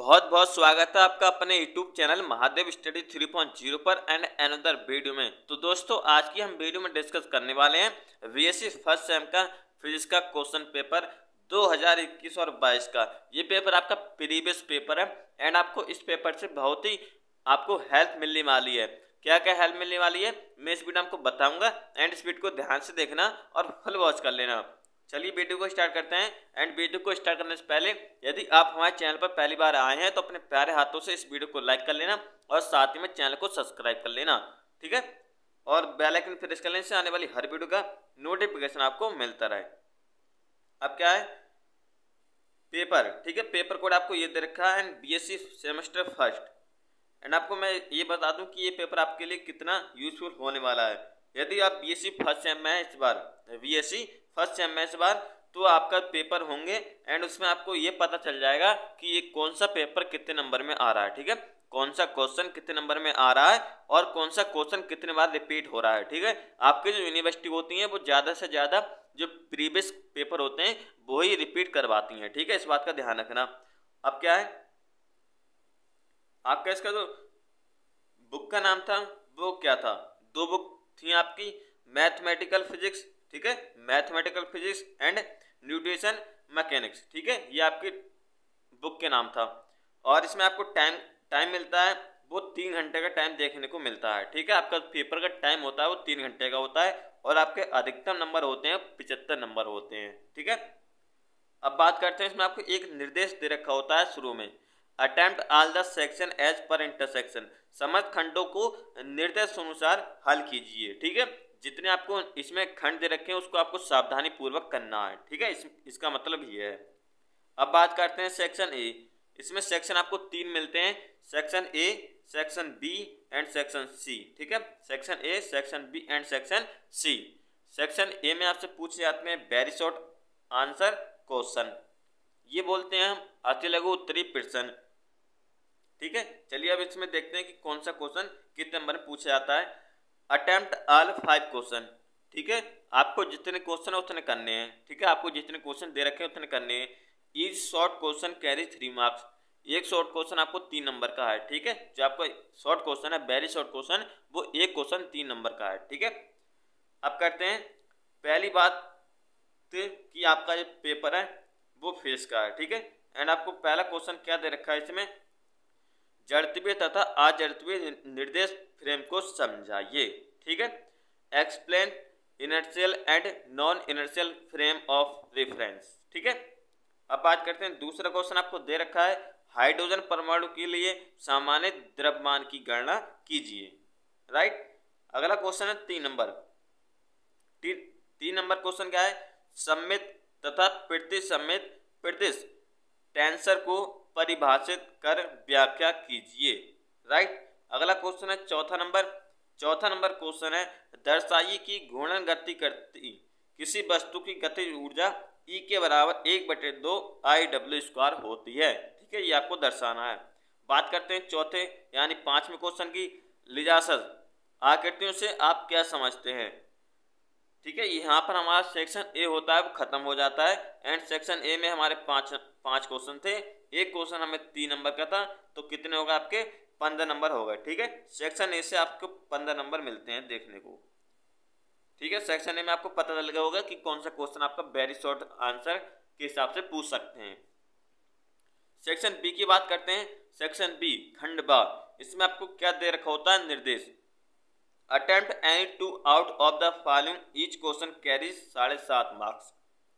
बहुत बहुत स्वागत है आपका अपने YouTube चैनल महादेव स्टडी 3.0 पर एंड अनदर वीडियो में। तो दोस्तों आज की हम वीडियो में डिस्कस करने वाले हैं बीएससी फर्स्ट सेम का फिजिक्स का क्वेश्चन पेपर 2021 और 22 का। ये पेपर आपका प्रीवियस पेपर है एंड आपको इस पेपर से बहुत ही आपको हेल्प मिलने वाली है। क्या क्या हेल्प मिलने वाली है मैं इस वीडियो में आपको बताऊंगा एंड इस वीडियो को ध्यान से देखना और फुल वॉच कर लेना। चलिए वीडियो को स्टार्ट करते हैं एंड वीडियो को स्टार्ट करने से पहले यदि आप हमारे चैनल पर पहली बार आए हैं तो अपने प्यारे हाथों से इस वीडियो को लाइक कर लेना और साथ ही में चैनल को सब्सक्राइब कर लेना, ठीक है। और बेल आइकन प्रेस कर लेने से आने वाली हर वीडियो का नोटिफिकेशन आपको मिलता रहे। अब क्या है पेपर, ठीक है, पेपर कोड आपको ये दे रखा है and BSc semester first and आपको मैं ये बता दूं कि ये पेपर आपके लिए कितना यूजफुल होने वाला है। यदि आप बीएससी फर्स्ट सेम में इस बार बीएससी फर्स्ट सेम में इस बार तो आपका पेपर होंगे एंड उसमें आपको ये पता चल जाएगा कि ये कौन सा पेपर कितने नंबर में आ रहा है, ठीक है, कौन सा क्वेश्चन कितने नंबर में आ रहा है और कौन सा क्वेश्चन कितने बार रिपीट हो रहा है, ठीक है। आपकी जो यूनिवर्सिटी होती हैं वो ज़्यादा से ज़्यादा जो प्रीवियस पेपर होते हैं वो ही रिपीट करवाती हैं, ठीक है, इस बात का ध्यान रखना। अब क्या है आपका इसका जो बुक का नाम था वो क्या था, दो बुक थी आपकी, मैथमेटिकल फिजिक्स, ठीक है, mathematical physics and nutrition mechanics, ठीक है, ये आपकी बुक के नाम था। और इसमें आपको टाइम मिलता है वो 3 घंटे का टाइम देखने को मिलता है, ठीक है। आपका पेपर का टाइम होता है वो 3 घंटे का होता है और आपके अधिकतम नंबर होते हैं 75 नंबर होते हैं, ठीक है। अब बात करते हैं इसमें आपको एक निर्देश दे रखा होता है शुरू में, attempt all the section as per intersection, समस्त खंडों को निर्देश अनुसार हल कीजिए, ठीक है। जितने आपको इसमें खंड दे रखे हैं उसको आपको सावधानी पूर्वक करना है, ठीक है, इसका मतलब ये है। अब बात करते हैं सेक्शन ए। इसमें सेक्शन आपको 3 मिलते हैं, section A, section B and section C, ठीक है, section A, section B and section C. Section A में आपसे पूछे जाते हैं वेरी शॉर्ट आंसर क्वेश्चन, ये बोलते हैं हम अति लघु उत्तरी प्रश्न, ठीक है। चलिए अब इसमें देखते हैं कि कौन सा क्वेश्चन कितने नंबर में पूछा जाता है। अटेम्प्ट ऑल 5 क्वेश्चन, ठीक है, आपको जितने क्वेश्चन उतने करने हैं, ठीक है, आपको जितने क्वेश्चन दे रखे हैं उतने करने हैं। Each short question carry 3 marks, एक शॉर्ट क्वेश्चन आपको 3 नंबर का है, ठीक है, जो आपका शॉर्ट क्वेश्चन है वेरी शॉर्ट क्वेश्चन वो एक क्वेश्चन 3 नंबर का है, ठीक है। अब करते हैं पहली बात कि आपका जो पेपर है वो फेस का है, ठीक है, एंड आपको पहला क्वेश्चन क्या दे रखा है इसमें, जड़त्वीय तथा अजड़त्वीय निर्देश फ्रेम को समझाइए, ठीक है, explain inertial and non inertial frame of reference, ठीक है। अब बात करते हैं दूसरा क्वेश्चन आपको दे रखा है, हाइड्रोजन परमाणु के लिए सामान्य द्रव्यमान की गणना कीजिए, राइट। अगला क्वेश्चन है 3 नंबर, 3 नंबर क्वेश्चन क्या है, सममित तथा प्रतिसम्मित प्रतिश टेंसर को परिभाषित कर व्याख्या कीजिए, राइट। अगला क्वेश्चन है चौथा नंबर क्वेश्चन है, दर्शाइए कि घूर्णन गति करती किसी वस्तु की गतिज ऊर्जा E के बराबर 1/2 IW² होती है, ठीक है, ये आपको दर्शाना है। बात करते हैं चौथे यानी 5वें क्वेश्चन की, लिजासत आकृतियों से आप क्या समझते हैं, ठीक है। यहाँ पर हमारा सेक्शन ए होता है वो खत्म हो जाता है एंड सेक्शन ए में हमारे पाँच क्वेश्चन थे, एक क्वेश्चन हमें 3 नंबर का था तो कितने होगा आपके 15 नंबर हो गए, ठीक है। सेक्शन ए से आपको 15 नंबर मिलते हैं देखने को, ठीक है। सेक्शन ए में आपको पता चल गया होगा कि कौन सा क्वेश्चन आपका वेरी शॉर्ट आंसर के हिसाब से पूछ सकते हैं। सेक्शन बी की बात करते हैं, सेक्शन बी खंड बा, इसमें आपको क्या दे रखा होता है, निर्देश attempt any 2 out of the following, each question carries 7.5 marks,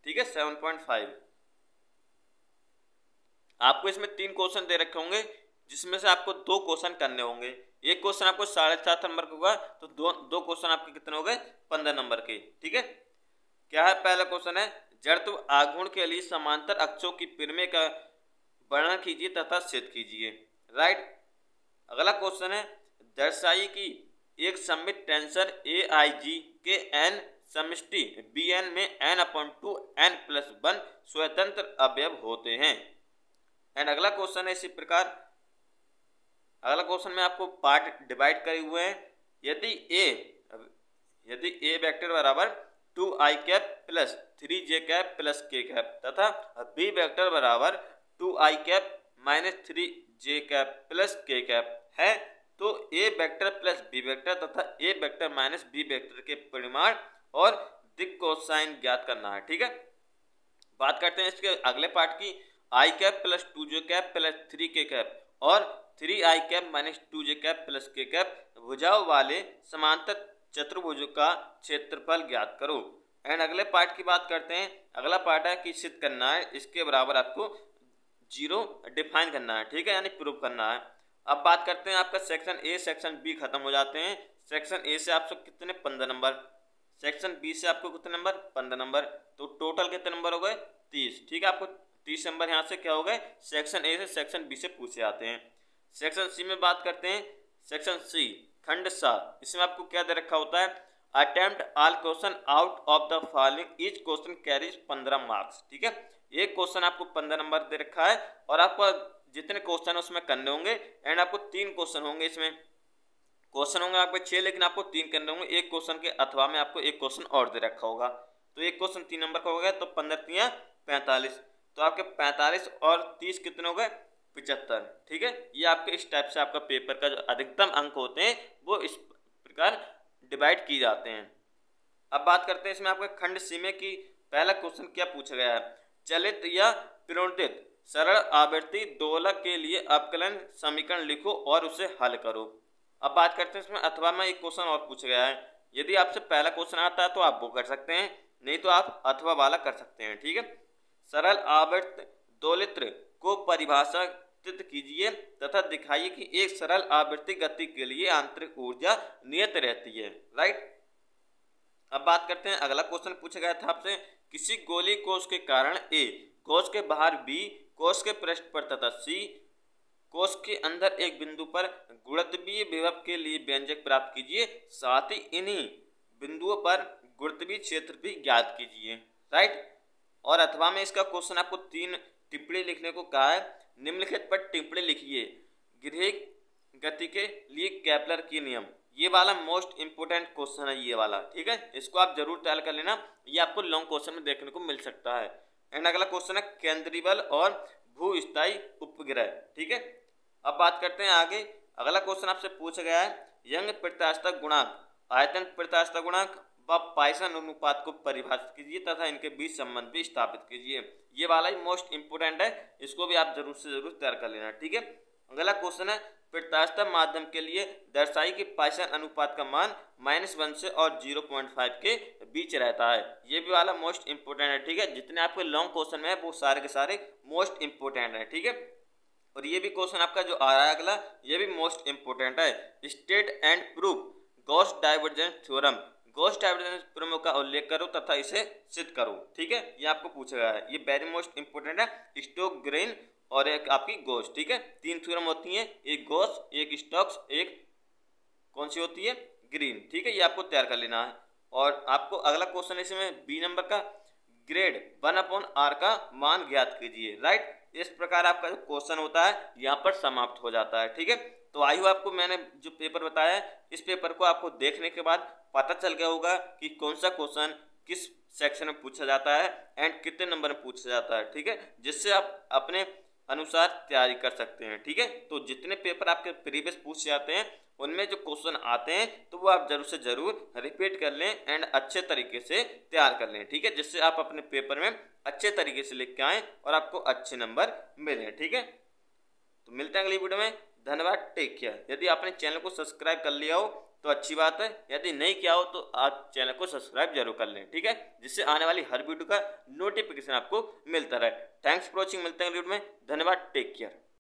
ठीक है, 7.5। आपको इसमें 3 क्वेश्चन दे रखे होंगे जिसमें से आपको 2 क्वेश्चन करने होंगे, एक क्वेश्चन आपको 7.5 नंबर का होगा तो दो क्वेश्चन आपके कितने हो गए 15 नंबर के, ठीक है। क्या है पहला क्वेश्चन है, जड़त्व आघूर्ण के लिए समांतर अक्षों की परिमेय का वर्णन कीजिए तथा सिद्ध कीजिए, राइट। अगला क्वेश्चन है, दर्शाइए कि एक सममित टेंसर AIG के n समष्टि Bn में n/2 n+1 स्वतंत्र अवयव होते हैं। एंड अगला क्वेश्चन है इसी प्रकार, अगला क्वेश्चन में आपको पार्ट डिवाइड करे हुए हैं, यदि A वेक्टर बराबर 2i cap plus 3j cap plus k cap तथा b वेक्टर बराबर 2i cap -3j plus k है तो a vector plus b vector तथा a vector minus b vector के परिमाण और दिक् कोसाइन ज्ञात करना है। ठीक है, बात करते हैं इसके अगले पार्ट की। i cap plus 2j plus 3k और 3i cap minus 2j plus k भुजाओं वाले समांतर चतुर्भुज का क्षेत्रफल ज्ञात करो। एंड अगले पार्ट की बात करते हैं। अगला पार्ट है कि सिद्ध करना है, इसके बराबर आपको जीरो डिफाइन करना है। ठीक है, यानी प्रूव करना है। अब बात करते हैं आपका सेक्शन ए सेक्शन बी खत्म हो जाते हैं। सेक्शन ए से आपको कितने 15 नंबर, सेक्शन बी से आपको कितने नंबर 15 नंबर, तो टोटल कितने नंबर हो गए 30। ठीक है, आपको 30 नंबर यहाँ से क्या हो गए सेक्शन ए से सेक्शन बी से पूछे आते हैं। सेक्शन सी में बात करते हैं। सेक्शन सी खंड सा, इसमें आपको क्या दे रखा होता है, attempt all question out of the following, each question carries 15 marks. ठीक है, एक क्वेश्चन आपको 15 नंबर दे रखा है और आपको जितने क्वेश्चन उसमें करने होंगे। एंड आपको 3 क्वेश्चन होंगे, इसमें क्वेश्चन होंगे आपके 6 लेकिन आपको 3 करने होंगे। एक क्वेश्चन के अथवा में आपको एक क्वेश्चन और दे रखा होगा, तो एक क्वेश्चन 3 नंबर का हो गया, तो 15 3 45, तो आपके 45 और 30 कितने हो गए 75। ठीक है, ये आपके इस टाइप से आपका पेपर का जो अधिकतम अंक होते हैं वो इस प्रकार डिवाइड किए जाते हैं। अब बात करते हैं इसमें आपके खंड सी में कि पहला क्वेश्चन क्या पूछा गया है, चलित या प्रणोदित सरल आवर्ती दोलक के लिए अवकलन समीकरण लिखो और उसे हल करो। अब बात करते हैं इसमें अथवा में एक क्वेश्चन और पूछा गया है। यदि आपसे पहला क्वेश्चन आता है तो आप वो कर सकते हैं, नहीं तो आप अथवा वाला कर सकते हैं। ठीक है, सरल आवर्त दोलित्र को परिभाषित कीजिए तथा दिखाइए कि एक सरल आवृत्ति गति के लिए आंतरिक ऊर्जा नियत रहती है। राइट, अब बात करते हैं अगला क्वेश्चन पूछा गया था आपसे, किसी गोली कोश के कारण ए, कोश के बाहर बी, कोश के पृष्ठ पर तथा सी, कोश के अंदर एक बिंदु पर गुरुत्वीय विभव के लिए व्यंजक प्राप्त कीजिए, साथ ही इन्हीं बिंदुओं पर गुरुत्वीय क्षेत्र भी ज्ञात कीजिए। राइट, और अथवा में इसका क्वेश्चन आपको 3 टिप्पणी लिखने को कहा है। निम्नलिखित पर टिप्पणी लिखिए, ग्रीक गति के लिए केपलर की नियम, ये वाला मोस्ट इंपोर्टेंट क्वेश्चन है ये वाला। ठीक है, इसको आप जरूर तैयार कर लेना, ये आपको लॉन्ग क्वेश्चन में देखने को मिल सकता है। एंड अगला क्वेश्चन है केंद्रीय बल और भूस्थायी उपग्रह। ठीक है, अब बात करते हैं आगे। अगला क्वेश्चन आपसे पूछा गया है, यंग प्रत्यास्थता गुणांक, आयतन प्रत्यास्थता गुणांक व पाइसन अनुपात को परिभाषित कीजिए तथा इनके बीच संबंध भी स्थापित कीजिए। ये वाला ही मोस्ट इंपोर्टेंट है, इसको भी आप जरूर से जरूर तैयार कर लेना। ठीक है, अगला क्वेश्चन है, प्रत्यास्थता माध्यम के लिए दर्शाई कि पाइसन अनुपात का मान -1 से और 0.5 के बीच रहता है। ये भी वाला मोस्ट इंपोर्टेंट है। ठीक है, जितने आपके लॉन्ग क्वेश्चन में है वो सारे के सारे मोस्ट इंपोर्टेंट है। ठीक है, और ये भी क्वेश्चन आपका जो आ रहा है अगला, ये भी मोस्ट इंपोर्टेंट है, state and proof Gauss divergence theorem, Gauss divergence theorem का उल्लेख करो तथा इसे सिद्ध करो। ठीक है, ये आपको पूछा गया है, ये वेरी मोस्ट इंपोर्टेंट है, स्टोक ग्रीन और एक आपकी गॉस। ठीक है, 3 थ्योरम होती हैं, एक गॉस, एक स्टोक्स, एक कौन सी होती है ग्रीन। ठीक है, ये आपको तैयार कर लेना है। और आपको अगला क्वेश्चन इसमें बी नंबर का, ग्रेड 1/r का मान ज्ञात कीजिए। राइट, इस प्रकार आपका जो क्वेश्चन होता है यहाँ पर समाप्त हो जाता है। ठीक है, तो आई होप आपको मैंने जो पेपर बताया है, इस पेपर को आपको देखने के बाद पता चल गया होगा कि कौन सा क्वेश्चन किस सेक्शन में पूछा जाता है एंड कितने नंबर में पूछा जाता है। ठीक है, जिससे आप अपने अनुसार तैयारी कर सकते हैं। ठीक है, तो जितने पेपर आपके प्रीवियस पूछे जाते हैं उनमें जो क्वेश्चन आते हैं तो वो आप जरूर से जरूर रिपीट कर लें एंड अच्छे तरीके से तैयार कर लें। ठीक है, जिससे आप अपने पेपर में अच्छे तरीके से लिख के आएँ और आपको अच्छे नंबर मिलें। ठीक है, तो मिलते हैं अगली वीडियो में। धन्यवाद, टेक केयर। यदि आपने चैनल को सब्सक्राइब कर लिया हो तो अच्छी बात है, यदि नहीं किया हो तो आप चैनल को सब्सक्राइब जरूर कर लें। ठीक है, जिससे आने वाली हर वीडियो का नोटिफिकेशन आपको मिलता रहे। थैंक्स फॉर वॉचिंग, मिलते हैं अगली वीडियो में। धन्यवाद, टेक केयर।